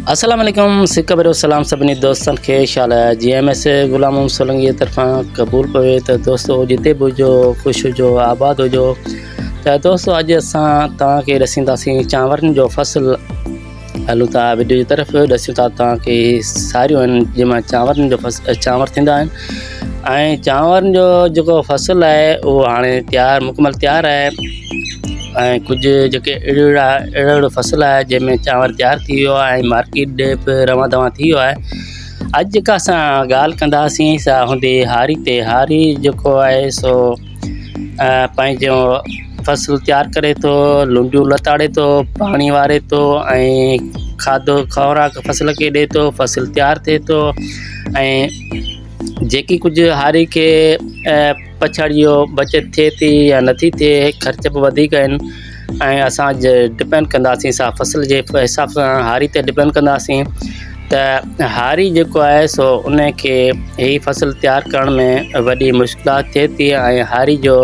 अस्सलाम वालेकुम सिक भरियो सलाम सभिनी दोस्तनि खे शाल GMS गुलाम मोहम्मद सोलंकी तरफ़ां क़बूल पवे त दोस्तो जिते बि हुजो ख़ुशि हुजो आबाद हुजो। त दोस्तो अॼु असां तव्हांखे ॾसींदासीं चांवरनि जो फ़सुलु हलूं था वीडियो जी तरफ़ ॾसूं था तव्हांखे सारियूं आहिनि जंहिंमां चांवरनि जो चांवर थींदा आहिनि ऐं चांवरनि जो जेको फ़सुलु आहे उहो हाणे मुकमल तयारु आहे ऐं कुझु जेके अहिड़ो फ़सुलु आहे जंहिंमें चांवर तयारु थी वियो आहे ऐं मार्केट ॾे बि रवां दवां थी वियो आहे। अॼु जेका असां ॻाल्हि कंदासीं सा हूंदी हारी ते। हारी जेको आहे सो पंहिंजो फ़सुलु तयारु करे थो, लुंडियूं लताड़े थो, पाणी वारे थो ऐं खाधो खुराक फ़सुल खे ॾिए थो, फ़सुलु तयारु थिए थो। ऐं जेकी कुझु हारी खे पछाड़ी जो बचत थिए थी या नथी थिए, ख़र्च बि वधीक आहिनि ऐं असां डिपेंड कंदासीं सा फ़सुल जे हिसाब सां हारी ते डिपेंड कंदासीं त हारी जेको आहे सो उनखे ही फ़सुलु तयारु करण में वॾी मुश्किलात थिए थी ऐं हारी जो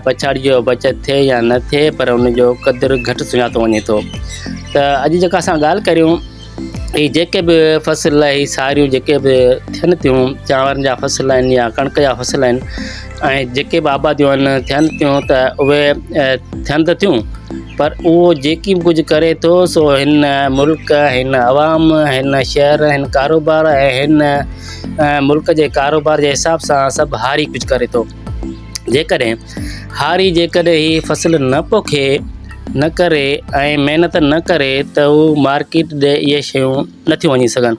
पछाड़ी जो बचत थिए या न थिए पर उनजो क़दुरु घटि सुञातो वञे थो। त अॼु जेका असां ॻाल्हि करियूं ही जेके बि फ़सुल ही सारियूं जेके बि थियनि थियूं चांवरनि जा फ़सुल आहिनि या कणिक जा फ़सुल आहिनि ऐं जेके बि आबादियूं आहिनि थियनि थियूं त उहे थियनि त थियूं पर उहो जेकी बि कुझु करे थो सो हिन मुल्क, हिन अवाम, हिन शहर, हिन कारोबार ऐं हिन मुल्क जे कारोबार जे हिसाब सां सभु हारी कुझु करे थो। जेकॾहिं हारी ही फ़सुलु न पोखे न करे ऐं महिनत न करे त उहो मार्केट ॾे इहे शयूं नथियूं वञी सघनि।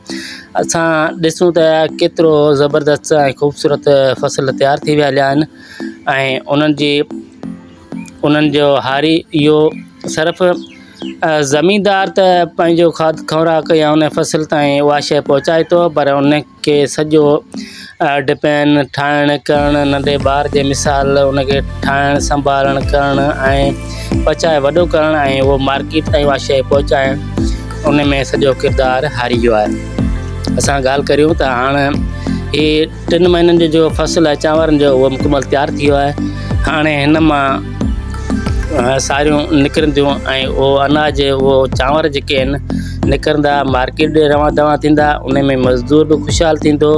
असां ॾिसूं त केतिरो ज़बरदस्त ऐं ख़ूबसूरत फ़सुल तयारु थी विया आहिनि ऐं उन्हनि जो हारी इहो सिर्फ़ु ज़मींदार त पंहिंजो खाद खुराक या उन फ़सुल ताईं उहा शइ पहुचाए थो पर उनखे सॼो डिपेंड ठाहिण करणु नंढे ॿार जे मिसाल उनखे ठाहिणु संभालणु करणु ऐं पचाए वॾो करणु ऐं उहो मार्केट ताईं उहा शइ पहुचाइणु उन में सॼो किरदारु हारी जो आहे। असां ॻाल्हि करियूं त हाणे ही 3 महीननि जो फ़सुलु आहे चांवरनि जो उहो मुकमल तयारु थी वियो आहे। हाणे हिन मां सारियूं निकिरंदियूं ऐं उहो अनाज उहो चांवर जेके आहिनि निकिरंदा मार्केट ॾे रवां दवां थींदा। उन में मज़दूर बि ख़ुशहाल थींदो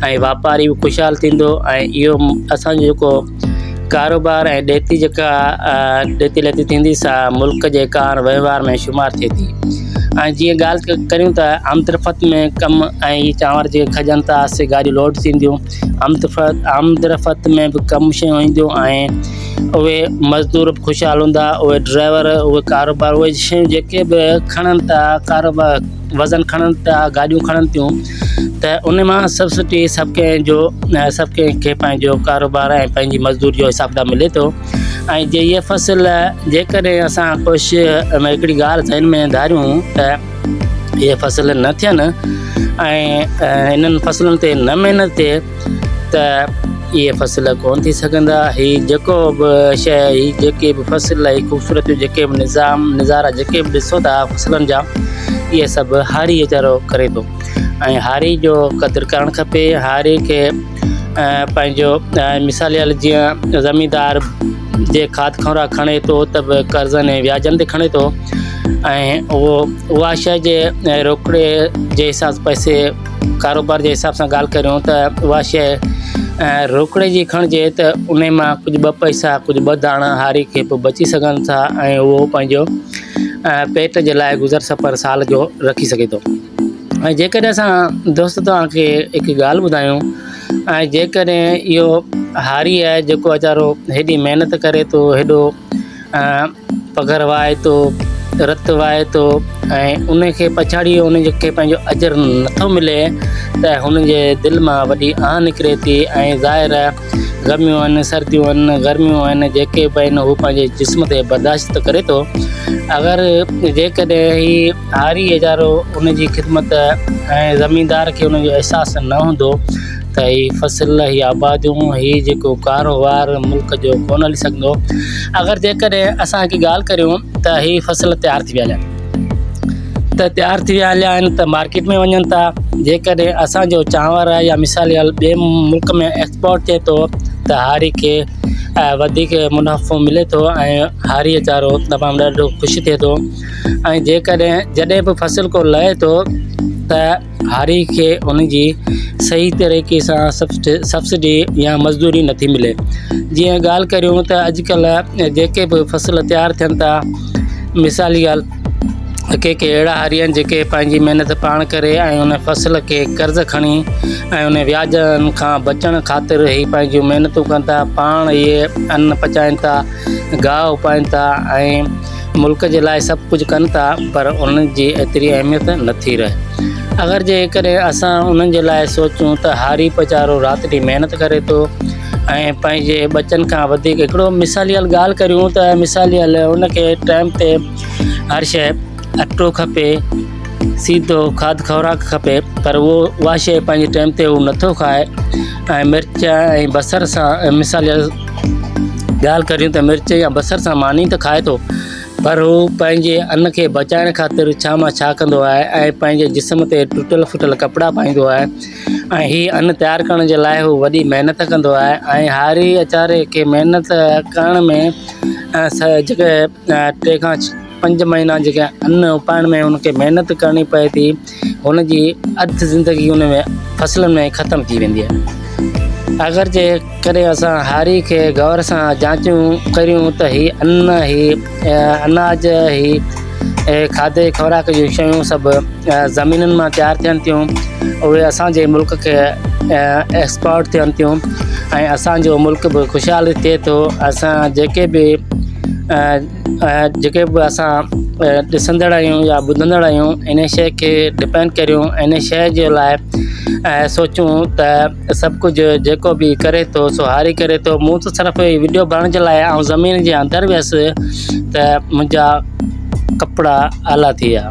ऐं वापारी बि ख़ुशहाल थींदो ऐं इहो असांजो जेको कारोबार ऐं ॾेती लेती थींदी सा मुल्क जे कार वहिंवार में शुमारु थिए थी। ऐं जीअं ॻाल्हि करियूं त आमदरफ़त में कमु ऐं ही चांवर जेके खजनि था से गाॾियूं लोड थींदियूं आमदरफ़त में बि कमु शयूं ईंदियूं ऐं उहे मज़दूर बि ख़ुशहाल हूंदा, उहे ड्राइवर, उहे कारोबार, उहे शयूं जेके बि खणनि था कारोबार वज़न खणनि था गाॾियूं खणनि थियूं त उन मां सब्सिडी सभु कंहिंखे पंहिंजो कारोबार ऐं पंहिंजी मज़दूरी जो हिसाब सां मिले थो। ऐं जे इहे फ़सुल जेकॾहिं असां कुझु हिकिड़ी ॻाल्हि ज़हन में धारियूं त इहे फ़सुल न थियनि ऐं इन्हनि फ़सुलनि ते न महिनत थिए त इहे फ़सुल कोन थी सघंदा। ही जेको बि शइ ही जेके बि फ़सुल ही ख़ूबसूरत जेके बि नज़ारा जेके बि ॾिसो था फ़सुलनि जा इहे सभु हारी वीचारो करे थो ऐं हारी जो क़दुरु करणु खपे। हारी खे पंहिंजो मिसाल जीअं ज़मींदार जे खाद खुराक खणे थो त बि कर्ज़नि ऐं व्याजनि ते खणे थो ऐं उहा शइ जे रोकड़े जे हिसाब पैसे कारोबार जे हिसाब सां ॻाल्हि करियूं त उहा शइ रोकड़े जी खणिजे त उन मां कुझु 2 पैसा कुझु 2 दाणा हारी खे पोइ बची सघनि था ऐं उहो पंहिंजो पेट जे लाइ गुज़र सफ़र साल जो रखी सघे थो। ऐं जेकॾहिं असां दोस्त तव्हांखे हिकु ॻाल्हि ॿुधायूं ऐं जेकॾहिं इहो हारी आहे जेको वीचारो हेॾी महिनत करे थो, हेॾो पघर वाहे थो, रत वाहे थो ऐं उनखे पछाड़ी उनखे पंहिंजो अजर नथो मिले त हुनजे दिलि मां वॾी आह निकिरे थी ऐं ज़ाहिर गर्मियूं आहिनि, सर्दियूं आहिनि, गर्मियूं आहिनि, जेके बि आहिनि हू पंहिंजे जिस्म ते बर्दाश्त करे थो। अगरि जेकॾहिं ही हारी वीचारो उनजी ख़िदमत ऐं ज़मींदार खे उनजो अहसासु न हूंदो त ही फ़सुल ही आबादियूं ही जेको कारोबार मुल्क जो कोन हली सघंदो। अगरि जेकॾहिं असां हिकु ॻाल्हि करियूं त ही फ़सुल तयारु थी विया आहिनि त मार्केट में वञनि था। जेकॾहिं असांजो चांवर या मिसाल ॿिए मुल्क में एक्सपोर्ट थिए थो त हारी खे वधीक मुनाफ़ो मिले थो ऐं हारी वीचारो तमामु ॾाढो ख़ुशि थिए थो। ऐं जेकॾहिं जॾहिं बि फ़सुलु को लहे थो त हारी खे उन जी सही तरीक़े सां सब्सिडी या मज़दूरी नथी मिले। जीअं ॻाल्हि करियूं त अॼुकल्ह जेके बि फ़सुल तयारु थियनि था, मिसाली ॻाल्हि के अहिड़ा हारी आहिनि जेके पंहिंजी महिनत पाण करे ऐं उन फ़सुल खे कर्ज़ खणी ऐं उन व्याजनि खां बचण ख़ातिर ई पंहिंजूं महिनतूं कनि था, पाण इहे अन्न पचाइनि था, गाहु उपाइनि था ऐं मुल्क जे लाइ सभु कुझु कनि था, पर उन्हनि जी एतिरी अहमियत नथी रहे। अगरि जेकॾहिं असां उन्हनि जे लाइ सोचूं त हारी वीचारो राति ॾींहुं महिनत करे थो ऐं पंहिंजे बचनि खां वधीक हिकिड़ो मिसालियल ॻाल्हि करियूं त मिसालियल उनखे टाइम ते हर शइ अटो खपे, सीधो खाद खुराक खपे, पर उहा शइ पंहिंजे टाइम ते उहो नथो खाए ऐं मिर्च ऐं बसर सां मिसालियल ॻाल्हि करियूं त मिर्च या बसर सां मानी त खाए थो, पर हू पंहिंजे अन्न खे बचाइण ख़ातिर छा मां छा कंदो आहे ऐं पंहिंजे जिस्म ते टुटल फुटल कपिड़ा पाईंदो आहे ऐं हीअ अन्न तयारु करण जे लाइ हू वॾी महिनत कंदो आहे। ऐं हारी वीचारे खे महिनत करण में जेके 3 खां 5 महीना जेके अन्न उपाइण में हुनखे महिनत करणी पए थी, हुनजी अधु ज़िंदगी हुन में फ़सुलनि में ख़तमु थी वेंदी आहे। अगरि जेकॾहिं असां हारी खे गौर सां जांचूं करियूं त अनाज खाधे खुराक जूं शयूं सभु ज़मीनुनि मां तयारु थियनि थियूं, उहे असांजे मुल्क खे एक्सपोर्ट थियनि थियूं ऐं असांजो मुल्क बि ख़ुशहाल थिए थो। असां जेके बि असां ॾिसंदड़ आहियूं या ॿुधंदड़ आहियूं, इन शइ खे डिपेंड करियूं, इन शइ जे लाइ सोचूं त सभु कुझु जेको बि करे थो सो हारी करे थो। मूं त सिर्फ़ु वीडियो बणाइण जे लाइ ऐं ज़मीन जे अंदरि वियसि त मुंहिंजा कपिड़ा आला थी विया।